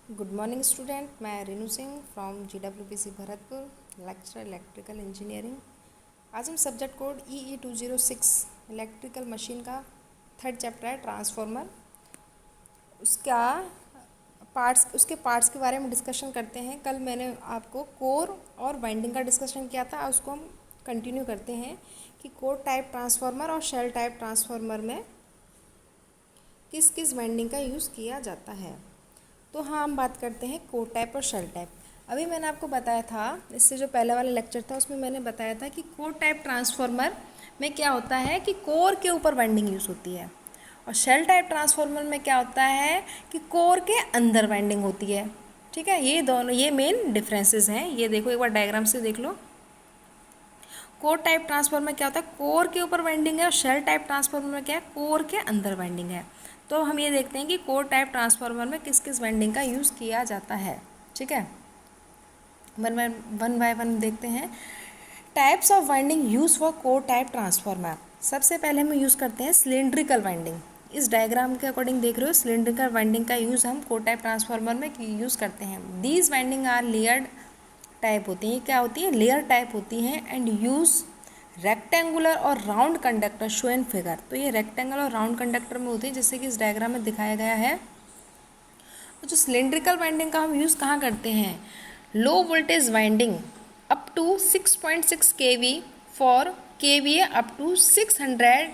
Good morning student, मैं Renu Singh from GWPC Bharatpur, lecturer electrical engineering. आज हम subject code EE206 electrical machine का third chapter है ट्रांसफार्मर। उसके पार्ट्स के बारे में डिस्कशन करते हैं। कल मैंने आपको कोर और वाइंडिंग का डिस्कशन किया था, उसको हम कंटिन्यू करते हैं कि कोर टाइप ट्रांसफार्मर और शेल टाइप ट्रांसफार्मर में किस किस वाइंडिंग का यूज़ किया जाता है। तो हाँ, हम बात करते हैं कोर टाइप और शेल टाइप। अभी मैंने आपको बताया था, इससे जो पहले वाला लेक्चर था उसमें मैंने बताया था कि कोर टाइप ट्रांसफार्मर में क्या होता है कि कोर के ऊपर वाइंडिंग यूज़ होती है, और शेल टाइप ट्रांसफार्मर में क्या होता है कि कोर के अंदर वाइंडिंग होती है। ठीक है, ये मेन डिफरेंसेस हैं। ये देखो, एक बार डायग्राम से देख लो। कोर टाइप ट्रांसफार्मर में क्या होता है, कोर के ऊपर वाइंडिंग है, और शेल टाइप ट्रांसफार्मर में क्या है, कोर के अंदर वाइंडिंग है। तो हम ये देखते हैं कि कोर टाइप ट्रांसफार्मर में किस किस वाइंडिंग का यूज़ किया जाता है। ठीक है, वन बाय वन देखते हैं। Types of winding use for core type transformer. सबसे पहले हम यूज़ करते हैं सिलेंड्रिकल वाइंडिंग। इस डायग्राम के अकॉर्डिंग देख रहे हो, सिलेंड्रिकल वाइंडिंग का यूज़ हम कोर टाइप ट्रांसफार्मर में यूज़ करते हैं। These winding are layered type होती हैं। क्या होती है, लेयर टाइप होती हैं, एंड यूज़ रेक्टेंगुलर और round conductor show in figure. तो ये रेक्टेंगल और राउंड कंडक्टर में होती है, जैसे कि इस डायग्राम में दिखाया गया है। तो जो सिलेंड्रिकल वाइंडिंग का हम यूज़ कहाँ करते हैं, low voltage winding up to 6.6 kV for KVA up to 600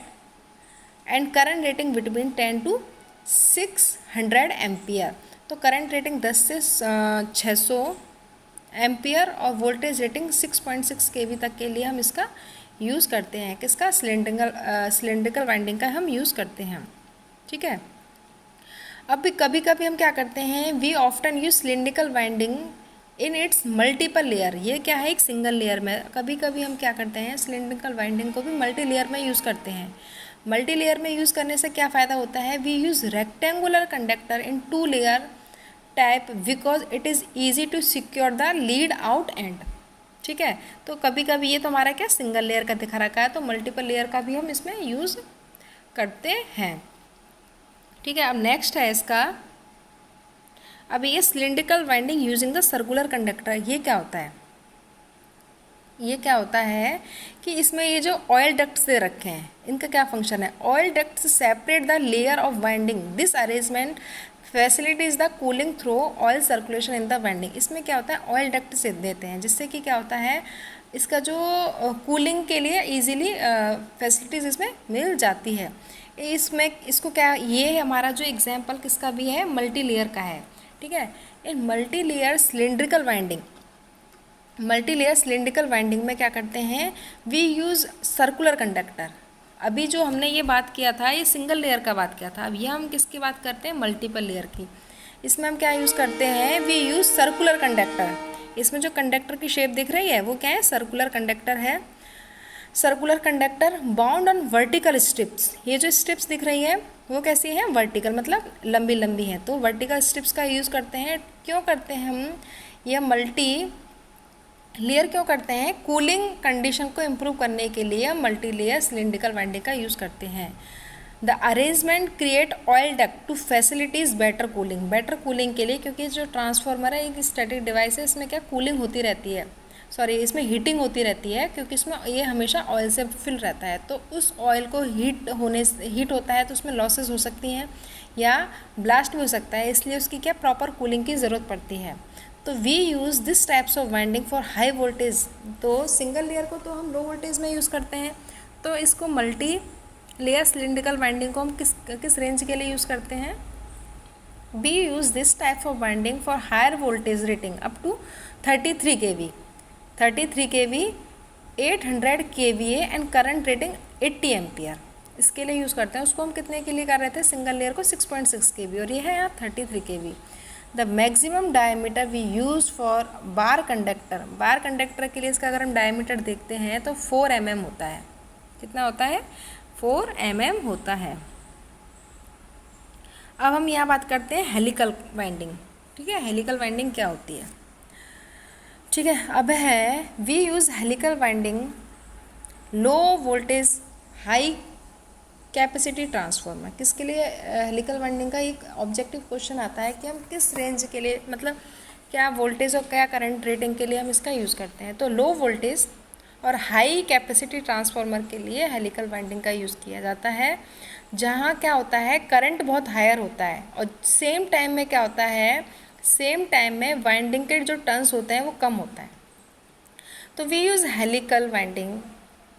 and current rating between 10 to 600 ampere. तो करंट रेटिंग 10 से 600 एम्पियर और वोल्टेज रेटिंग 6.6 kV तक के लिए हम इसका यूज़ करते हैं। किसका, सिलेंड्रिकल वाइंडिंग का हम यूज़ करते हैं। ठीक है, अब भी कभी कभी हम क्या करते हैं, we often use cylindrical winding in its multiple layer. ये क्या है, एक सिंगल लेयर में। कभी कभी हम क्या करते हैं, सिलेंड्रिकल वाइंडिंग को भी मल्टी लेयर में यूज़ करते हैं। मल्टी लेयर में यूज़ करने से क्या फ़ायदा होता है, we use rectangular conductor in 2 layer type because it is easy to secure the lead out end. ठीक है, तो कभी कभी ये तो हमारा क्या सिंगल लेयर का दिखा रखा है, तो मल्टीपल लेयर का भी हम इसमें यूज़ करते हैं। ठीक है, अब नेक्स्ट है इसका, अभी ये cylindrical winding using the circular conductor. ये क्या होता है, ये क्या होता है कि इसमें ये जो ऑयल डक्ट्स दे रखे हैं, इनका क्या फंक्शन है, oil ducts separate the layer of winding. This arrangement facilities the cooling through oil circulation in the winding. इसमें क्या होता है, ऑयल डक्ट से देते हैं, जिससे कि क्या होता है, इसका जो कूलिंग के लिए ईजिली फैसिलिटीज़ इसमें मिल जाती है। इसमें इसको क्या, ये है हमारा जो एग्जाम्पल किसका भी है, मल्टी लेयर का है। ठीक है, इन मल्टी लेयर सिलेंड्रिकल वाइंडिंग में क्या करते हैं, वी यूज़ सर्कुलर कंडक्टर। अभी जो हमने ये बात किया था, ये सिंगल लेयर का बात किया था, अब ये हम किसकी बात करते हैं, मल्टीपल लेयर की। इसमें हम क्या यूज़ करते हैं, वी यूज़ सर्कुलर कंडक्टर। इसमें जो कंडक्टर की शेप दिख रही है वो क्या है, सर्कुलर कंडक्टर है। Circular conductor bound on vertical strips. ये जो स्ट्रिप्स दिख रही है वो कैसी है, वर्टिकल, मतलब लंबी लंबी है। तो वर्टिकल स्ट्रिप्स का यूज़ करते हैं। क्यों करते हैं हम ये मल्टी लेयर, क्यों करते हैं, कूलिंग कंडीशन को इम्प्रूव करने के लिए मल्टी लेयर सिलेंड्रिकल वाइंडिंग का यूज़ करते हैं। The arrangement create oil duct to facilities better cooling के लिए, क्योंकि जो ट्रांसफार्मर है एक स्टैटिक डिवाइस है, इसमें क्या कूलिंग होती रहती है, इसमें हीटिंग होती रहती है, क्योंकि इसमें ये हमेशा ऑयल से फिल रहता है। तो उस ऑयल को हीट होता है तो उसमें लॉसेस हो सकती हैं या ब्लास्ट भी हो सकता है, इसलिए उसकी क्या प्रॉपर कूलिंग की ज़रूरत पड़ती है। तो we use this types of winding for high voltage. तो सिंगल लेयर को तो हम लो वोल्टेज में यूज़ करते हैं, तो इसको मल्टी लेयर सिलेंड्रिकल वाइंडिंग को हम किस रेंज के लिए यूज़ करते हैं, we use this type of winding for higher voltage rating up to 33 kV 800 kVA and current rating 80 ampere. इसके लिए यूज़ करते हैं। उसको हम कितने के लिए कर रहे थे, सिंगल लेयर को 6.6 kV, और ये है यहाँ 33 kV। The maximum diameter we use for bar conductor के लिए इसका अगर हम डायमीटर देखते हैं तो 4 mm होता है। कितना होता है, 4 mm होता है। अब हम यहाँ बात करते हैं हेलिकल वाइंडिंग। ठीक है, हेलिकल वाइंडिंग क्या होती है। ठीक है, अब है we use helical winding low voltage high capacity transformer किसके लिए हेलिकल वाइंडिंग का एक ऑब्जेक्टिव क्वेश्चन आता है कि हम किस रेंज के लिए, मतलब क्या वोल्टेज और क्या करंट रेटिंग के लिए हम इसका यूज़ करते हैं। तो लो वोल्टेज और हाई कैपेसिटी ट्रांसफार्मर के लिए हेलिकल वाइंडिंग का यूज़ किया जाता है, जहाँ क्या होता है करंट बहुत हायर होता है और सेम टाइम में क्या होता है, सेम टाइम में वाइंडिंग के जो टर्न्स होते हैं वो कम होता है। तो we use helical winding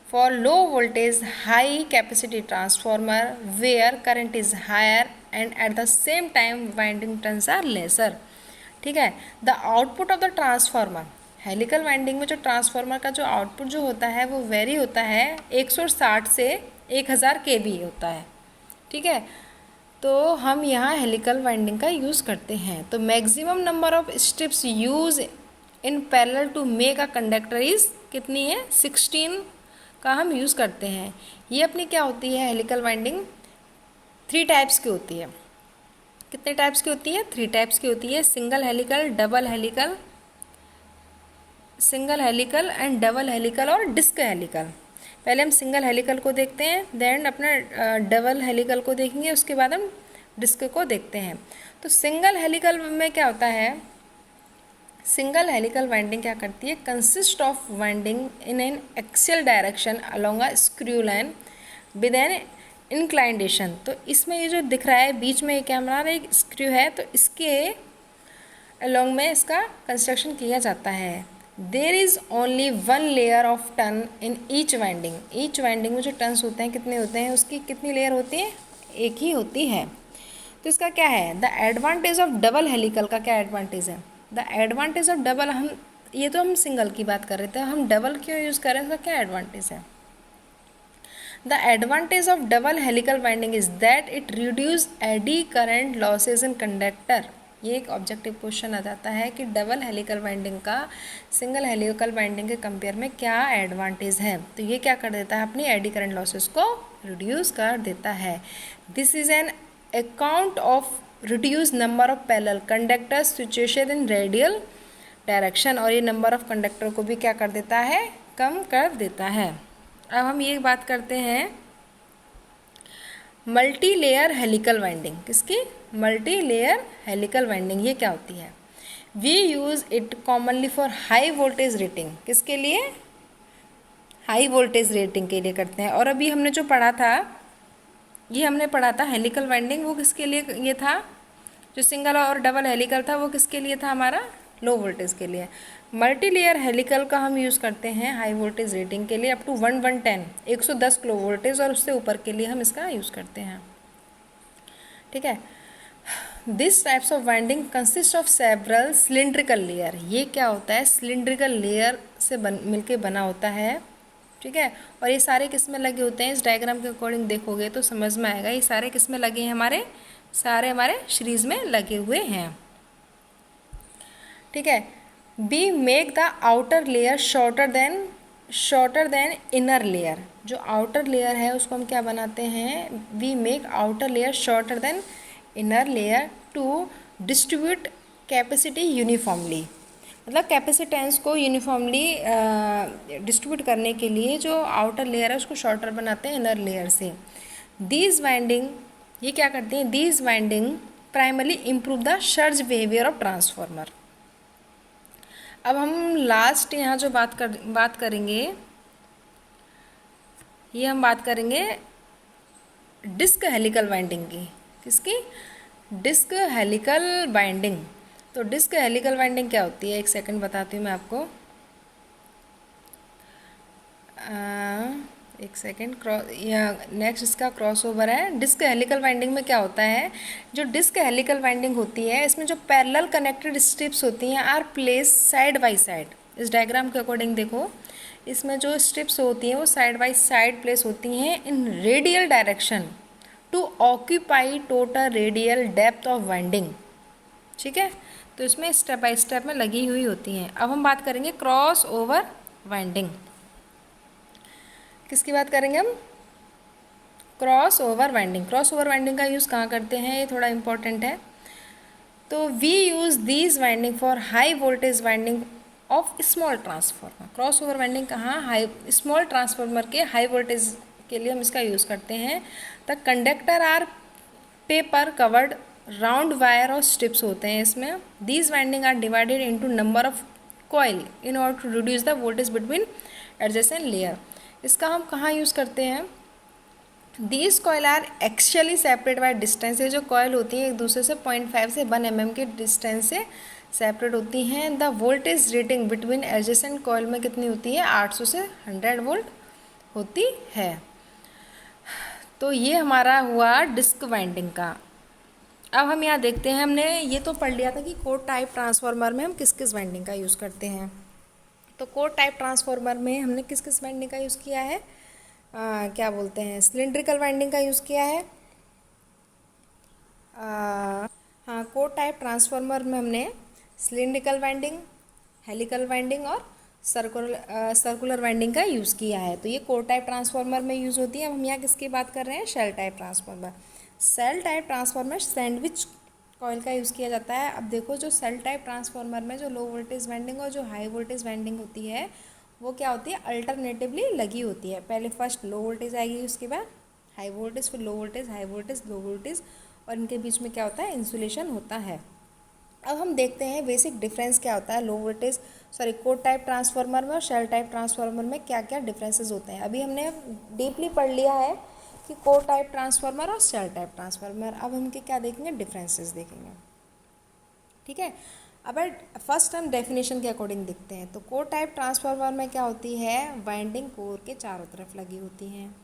for low voltage high capacity transformer where current is higher and at the same time winding turns are lesser। ठीक है। the output of the transformer, helical winding में जो ट्रांसफार्मर का जो output जो होता है वो वेरी होता है 160 से 1000 kV होता है। ठीक है। तो हम यहाँ हेलिकल वाइंडिंग का यूज़ करते हैं। तो maximum number of strips use in parallel to make a conductor is कितनी है, 16 का हम यूज़ करते हैं। ये अपनी क्या होती है हेलिकल वाइंडिंग, 3 टाइप्स की होती है। कितने टाइप्स की होती है, 3 टाइप्स की होती है। Single helical, double helical, single helical and double helical और डिस्क हेलिकल। पहले हम सिंगल हेलिकल को देखते हैं, देन अपना डबल हेलिकल को देखेंगे, उसके बाद हम डिस्क को देखते हैं। तो सिंगल हेलिकल में क्या होता है, सिंगल हेलिकल वाइंडिंग क्या करती है, consist of winding in an axial direction along a screw line with an inclination. तो इसमें ये जो दिख रहा है बीच में क्या हमारा एक स्क्रू है, तो इसके अलोंग में इसका कंस्ट्रक्शन किया जाता है। There is only 1 layer of turn in each winding. Each winding में जो टर्न्स होते हैं कितने होते हैं, उसकी कितनी लेयर होती है, एक ही होती है। तो इसका क्या है, the advantage of double helical का क्या एडवांटेज है, द एडवांटेज ऑफ डबल, हम ये तो हम सिंगल की बात कर रहे थे, हम डबल क्यों यूज़ कर रहे हैं, इसका क्या एडवांटेज है। The advantage of double helical winding is that it reduce eddy current losses in conductor. ये एक ऑब्जेक्टिव क्वेश्चन आ जाता है कि डबल हेलिकल वाइंडिंग का सिंगल हेलिकल वाइंडिंग के कंपेयर में क्या एडवांटेज है। तो ये क्या कर देता है, अपनी एडी करंट लॉसेज को रिड्यूस कर देता है। This is an account of reduce number of parallel conductors situation in radial direction, और ये नंबर ऑफ कंडक्टर को भी क्या कर देता है, कम कर देता है। अब हम ये बात करते हैं मल्टी लेयर हेलिकल वाइंडिंग, किसकी, मल्टी लेयर हेलिकल वाइंडिंग। ये क्या होती है, we use it commonly for high voltage rating, किसके लिए, हाई वोल्टेज रेटिंग के लिए करते हैं। और अभी हमने जो पढ़ा था, ये हमने पढ़ा था हेलिकल वाइंडिंग, वो किसके लिए ये था, जो सिंगल और डबल हेलिकल था वो किसके लिए था, हमारा लो वोल्टेज के लिए। मल्टी लेयर हेलिकल का हम यूज़ करते हैं हाई वोल्टेज रेटिंग के लिए अप टू 110 किलो वोल्टेज और उससे ऊपर के लिए हम इसका यूज़ करते हैं। ठीक है। This types of winding consist of several cylindrical layer. ये क्या होता है, सिलिंड्रिकल लेयर से मिलके बना होता है। ठीक है। और ये सारे किस में लगे होते हैं, इस डायग्राम के अकॉर्डिंग देखोगे तो समझ में आएगा, ये सारे किस में लगे हैं, हमारे सारे हमारे सीरीज में लगे हुए हैं। ठीक है। Be make the outer layer shorter than inner layer. जो आउटर लेयर है उसको हम क्या बनाते हैं, we make outer layer shorter than inner layer to distribute capacity uniformly. मतलब कैपेसिटेंस को यूनिफॉर्मली डिस्ट्रीब्यूट करने के लिए जो आउटर लेयर है उसको शॉर्टर बनाते हैं इनर लेयर से। दीज वाइंडिंग, ये क्या करते हैं, these winding primarily improve the surge behaviour of transformer. अब हम लास्ट यहाँ जो बात करेंगे, ये हम बात करेंगे डिस्क हेलिकल वाइंडिंग की, किसकी, डिस्क हेलिकल वाइंडिंग। तो डिस्क हेलिकल वाइंडिंग क्या होती है, एक सेकंड बताती हूँ मैं आपको। एक सेकेंड, नेक्स्ट इसका क्रॉसओवर है। डिस्क हेलिकल वाइंडिंग में क्या होता है, जो डिस्क हेलिकल वाइंडिंग होती है इसमें जो पैरेलल कनेक्टेड स्ट्रिप्स होती हैं are place side by side. इस डायग्राम के अकॉर्डिंग देखो, इसमें जो स्ट्रिप्स होती हैं वो साइड बाय साइड प्लेस होती हैं in radial direction to occupy total radial depth of winding. ठीक है। तो इसमें स्टेप बाय स्टेप में लगी हुई होती हैं। अब हम बात करेंगे क्रॉस ओवर वाइंडिंग। किसकी बात करेंगे हम, cross over winding. Cross over winding का यूज़ कहाँ करते हैं, ये थोड़ा इंपॉर्टेंट है। तो we use these winding for high voltage winding of small transformer. Cross over winding कहाँ, हाई स्मॉल ट्रांसफार्मर के हाई वोल्टेज के लिए हम इसका यूज़ करते हैं। The conductor are paper covered round wire और स्ट्रिप्स होते हैं इसमें। These winding are divided into number of coil in order to reduce the voltage between adjacent layer. इसका हम कहाँ यूज़ करते हैं? These coil are actually separate by distance. ये जो कॉयल होती है एक दूसरे से 0.5 से 1 mm के डिस्टेंस से सेपरेट होती हैं। The voltage rating between adjacent coil में कितनी होती है? 800 से 100 वोल्ट होती है। तो ये हमारा हुआ डिस्क वाइंडिंग का। अब हम यहाँ देखते हैं, हमने ये तो पढ़ लिया था कि कोर टाइप ट्रांसफार्मर में हम किस किस वाइंडिंग का यूज़ करते हैं। तो कोर टाइप ट्रांसफार्मर में हमने किस किस वाइंडिंग का यूज़ किया है? क्या बोलते हैं, सिलिंड्रिकल वाइंडिंग का यूज़ किया है। हाँ, कोर टाइप ट्रांसफार्मर में हमने सिलिंड्रिकल वाइंडिंग, हेलिकल वाइंडिंग और सर्कुलर वाइंडिंग का यूज़ किया है। तो ये कोर टाइप ट्रांसफार्मर में यूज़ होती है। अब हम यहाँ किसकी बात कर रहे हैं? Shell type transformer. Shell type transformer sandwich coil का यूज़ किया जाता है। अब देखो, जो सेल टाइप ट्रांसफार्मर में जो लो वोल्टेज वाइंडिंग और जो हाई वोल्टेज वाइंडिंग होती है वो क्या होती है? अल्टरनेटिवली लगी होती है। पहले फर्स्ट लो वोल्टेज आएगी, उसके बाद हाई वोल्टेज, फिर लो voltage, high voltage, low voltage, और इनके बीच में क्या होता है? इंसुलेशन होता है। अब हम देखते हैं बेसिक डिफरेंस क्या होता है low voltage core type transformer में और शेल टाइप ट्रांसफार्मर में क्या क्या डिफरेंसेस होते हैं। अभी हमने डीपली पढ़ लिया है कि कोर टाइप ट्रांसफार्मर और शेल टाइप ट्रांसफार्मर। अब हम इनके क्या देखेंगे? डिफरेंसेस देखेंगे। ठीक है, अब फर्स्ट हम डेफिनेशन के अकॉर्डिंग देखते हैं। तो कोर टाइप ट्रांसफार्मर में क्या होती है? वाइंडिंग कोर के चारों तरफ लगी होती हैं।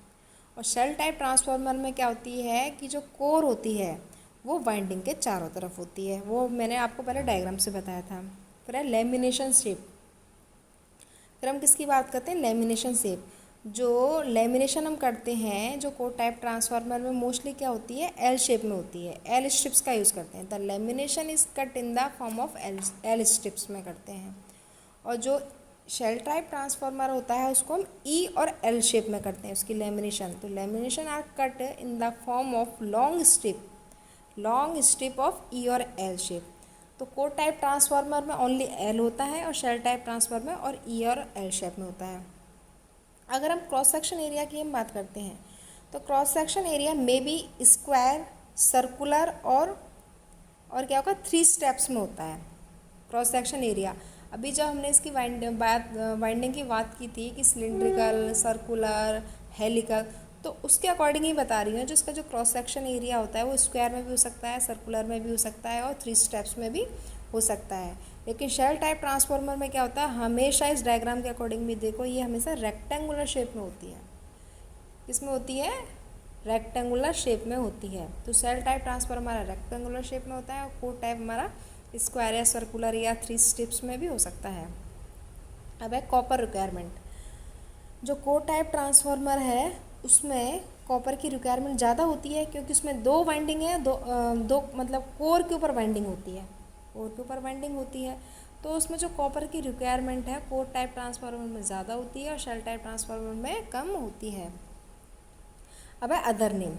और शेल टाइप ट्रांसफार्मर में क्या होती है कि जो कोर होती है वो वाइंडिंग के चारों तरफ होती है। वो मैंने आपको पहले डायग्राम से बताया था। फिर है लेमिनेशन शेप। फिर हम किसकी बात करते हैं? Lamination shape. जो लेमिनेशन हम करते हैं जो कोर टाइप ट्रांसफार्मर में मोस्टली क्या होती है? एल शेप में होती है। एल स्ट्रिप्स का यूज़ करते हैं। The lamination is cut in the form of L strips में करते हैं। और जो शेल टाइप ट्रांसफार्मर होता है उसको हम ई और एल शेप में करते हैं उसकी लेमिनेशन। तो lamination are cut in the form of long strip of E और एल शेप। तो कोर टाइप ट्रांसफार्मर में ओनली एल होता है और शेल टाइप ट्रांसफार्मर में और ई और एल शेप में होता है। अगर हम क्रॉस सेक्शन एरिया की हम बात करते हैं तो क्रॉस सेक्शन एरिया में भी स्क्वायर, सर्कुलर और क्या होगा? 3 स्टेप्स में होता है क्रॉस सेक्शन एरिया। अभी जब हमने इसकी वाइंडिंग की बात की थी कि सिलिंड्रिकल, सर्कुलर, हेलिकल, तो उसके अकॉर्डिंग ही बता रही हूँ। जो इसका जो क्रॉस सेक्शन एरिया होता है वो स्क्वायर में भी हो सकता है, सर्कुलर में भी हो सकता है और 3 स्टेप्स में भी हो सकता है। लेकिन शेल टाइप ट्रांसफार्मर में क्या होता है? हमेशा इस डायग्राम के अकॉर्डिंग भी देखो, ये हमेशा रेक्टेंगुलर शेप में होती है। किस में होती है? रेक्टेंगुलर शेप में होती है। तो सेल टाइप ट्रांसफार्मर हमारा रेक्टेंगुलर शेप में होता है और कोर टाइप हमारा स्क्वायर या सर्कुलर या 3 स्टेप्स में भी हो सकता है। अब है कॉपर रिक्वायरमेंट। जो कोर टाइप ट्रांसफार्मर है उसमें कॉपर की रिक्वायरमेंट ज़्यादा होती है क्योंकि उसमें 2 वाइंडिंग है, दो मतलब कोर के ऊपर वाइंडिंग होती है, कोर के ऊपर वाइंडिंग होती है। तो उसमें जो कॉपर की रिक्वायरमेंट है कोर टाइप ट्रांसफार्मर में ज़्यादा होती है और शेल टाइप ट्रांसफार्मर में कम होती है। अब है अदर नेम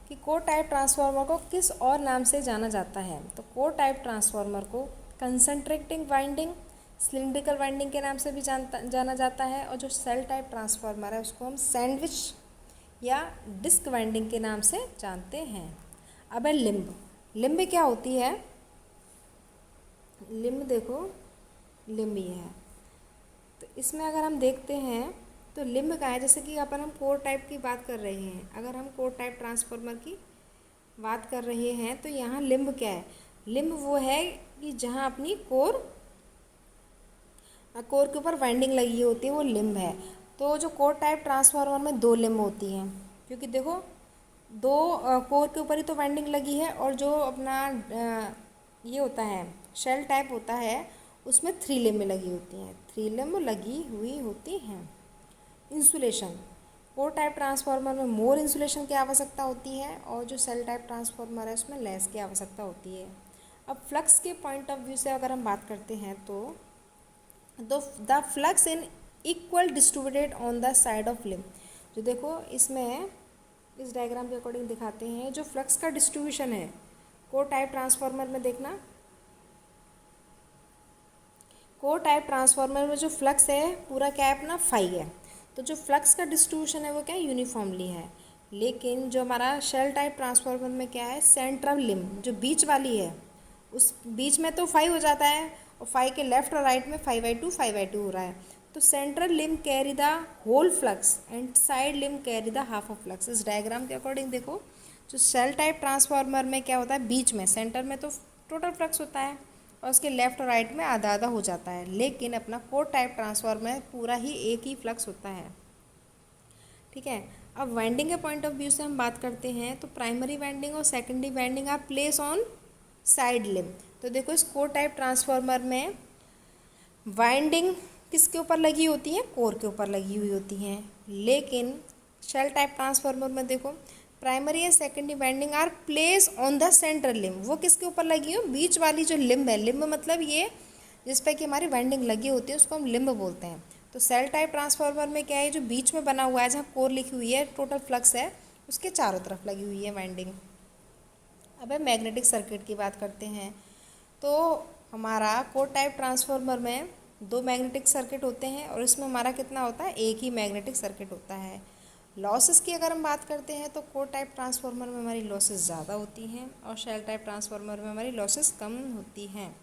कि कोर टाइप ट्रांसफार्मर को किस और नाम से जाना जाता है। तो कोर टाइप ट्रांसफार्मर को कंसंट्रेटिंग वाइंडिंग, सिलिंड्रिकल वाइंडिंग के नाम से भी जाना जाता है। और जो सेल टाइप ट्रांसफार्मर है उसको हम सैंडविच या डिस्क वाइंडिंग के नाम से जानते हैं। अब है लिम्ब। लिम्ब क्या होती है? लिम्ब देखो, लिम्ब ये है। तो इसमें अगर हम देखते हैं तो लिम्ब का है, जैसे कि अपन हम कोर टाइप की बात कर रहे हैं, अगर हम कोर टाइप ट्रांसफार्मर की बात कर रहे हैं तो यहाँ लिम्ब क्या है? लिम्ब वो है कि जहाँ अपनी कोर के ऊपर वाइंडिंग लगी होती है, वो लिम्ब है। तो जो कोर टाइप ट्रांसफार्मर में 2 लिम्ब होती हैं क्योंकि देखो 2 कोर के ऊपर ही तो वाइंडिंग लगी है। और जो अपना ये होता है शेल टाइप होता है उसमें 3 लिम्ब लगी होती हैं, 3 लिम्ब लगी हुई होती हैं। इंसुलेशन। कोर टाइप ट्रांसफार्मर में मोर इंसुलेशन की आवश्यकता होती है और जो सेल टाइप ट्रांसफार्मर है उसमें लेस की आवश्यकता होती है। अब फ्लक्स के पॉइंट ऑफ व्यू से अगर हम बात करते हैं तो the flux in equal distributed on the side of limb. जो देखो इसमें इस डायग्राम के अकॉर्डिंग दिखाते हैं जो फ्लक्स का डिस्ट्रीब्यूशन है कोर टाइप ट्रांसफार्मर में। देखना, कोर टाइप ट्रांसफार्मर में जो फ्लक्स है पूरा क्या है अपना फाई है। तो जो फ्लक्स का डिस्ट्रीब्यूशन है वो क्या है, यूनिफॉर्मली है। लेकिन जो हमारा शेल टाइप ट्रांसफार्मर में क्या है, सेंट्रल लिम्ब जो बीच वाली है, उस बीच में तो 5 हो जाता है और 5 के लेफ्ट और राइट में 5/2 हो रहा है। तो central limb carry the whole flux and side limb carry the half of flux. इस डायग्राम के अकॉर्डिंग देखो, जो सेल टाइप ट्रांसफार्मर में क्या होता है, बीच में सेंटर में तो टोटल फ्लक्स होता है और उसके लेफ्ट और राइट में आधा आधा हो जाता है। लेकिन अपना कोर टाइप ट्रांसफार्मर में पूरा ही एक ही फ्लक्स होता है। ठीक है, अब वाइंडिंग के पॉइंट ऑफ व्यू से हम बात करते हैं तो प्राइमरी वाइंडिंग और सेकेंडरी वाइंडिंग आप प्लेस ऑन साइड लिम्ब। तो देखो इस कोर टाइप ट्रांसफार्मर में वाइंडिंग किसके ऊपर लगी होती है, कोर के ऊपर लगी हुई होती हैं। लेकिन शेल टाइप ट्रांसफार्मर में देखो प्राइमरी या secondary winding are place on the central limb. वो किसके ऊपर लगी हो, बीच वाली जो लिम्ब है, लिम्ब मतलब ये जिस पे कि हमारी वाइंडिंग लगी होती है उसको हम लिम्ब बोलते हैं। तो सेल टाइप ट्रांसफार्मर में क्या है, जो बीच में बना हुआ है जहाँ कोर लिखी हुई है, टोटल फ्लक्स है, उसके चारों तरफ लगी हुई है वाइंडिंग। अब मैग्नेटिक सर्किट की बात करते हैं तो हमारा कोर टाइप ट्रांसफार्मर में 2 मैग्नेटिक सर्किट होते हैं और इसमें हमारा कितना होता है, एक ही मैग्नेटिक सर्किट होता है। लॉसेस की अगर हम बात करते हैं तो कोर टाइप ट्रांसफार्मर में हमारी लॉसेस ज़्यादा होती हैं और शेल टाइप ट्रांसफार्मर में हमारी लॉसेस कम होती हैं।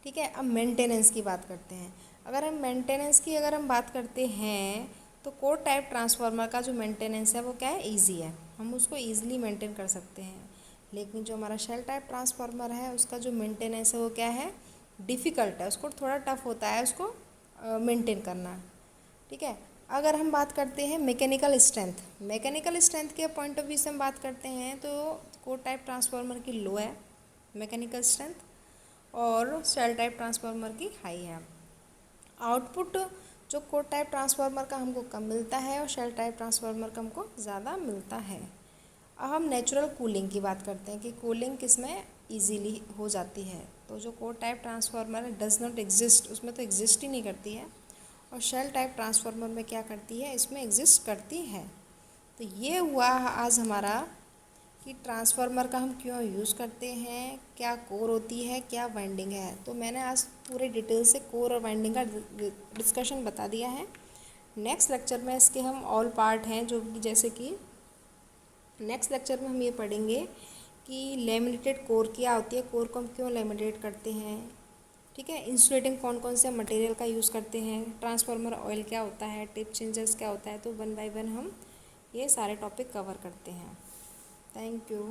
ठीक है, अब मेंटेनेंस की बात करते हैं। अगर हम बात करते हैं तो कोर टाइप ट्रांसफार्मर का जो मेंटेनेंस है वो क्या है, ईजी है, हम उसको ईजिली मेंटेन कर सकते हैं। लेकिन जो हमारा शेल टाइप ट्रांसफार्मर है उसका जो मेंटेनेंस है वो क्या है, डिफ़िकल्ट है, उसको थोड़ा टफ होता है उसको मेंटेन करना। ठीक है, अगर हम बात करते हैं मैकेनिकल स्ट्रेंथ के पॉइंट ऑफ व्यू से हम बात करते हैं तो कोर टाइप ट्रांसफार्मर की लो है मैकेनिकल स्ट्रेंथ और शेल टाइप ट्रांसफार्मर की हाई है। आउटपुट जो कोर टाइप ट्रांसफार्मर का हमको कम मिलता है और शेल टाइप ट्रांसफार्मर का हमको ज़्यादा मिलता है। अब हम नेचुरल कूलिंग की बात करते हैं कि कूलिंग किसमें इजीली हो जाती है। तो जो कोर टाइप ट्रांसफार्मर है डज नॉट एग्जिस्ट, उसमें तो एग्जिस्ट ही नहीं करती है, और शेल टाइप ट्रांसफार्मर में क्या करती है, इसमें एग्जिस्ट करती है। तो ये हुआ आज हमारा कि ट्रांसफार्मर का हम क्यों यूज़ करते हैं, क्या कोर होती है, क्या वाइंडिंग है। तो मैंने आज पूरे डिटेल से कोर और वाइंडिंग का डिस्कशन बता दिया है। नेक्स्ट लेक्चर में इसके हम ऑल पार्ट हैं जो कि जैसे कि नेक्स्ट लेक्चर में हम ये पढ़ेंगे कि लेमिनेटेड कोर क्या होती है, कोर को हम क्यों लेमिनेट करते हैं। ठीक है, इंसुलेटिंग कौन कौन से मटेरियल का यूज़ करते हैं, ट्रांसफार्मर ऑयल क्या होता है, टिप चेंजर्स क्या होता है। तो 1 बाय 1 हम ये सारे टॉपिक कवर करते हैं। Thank you.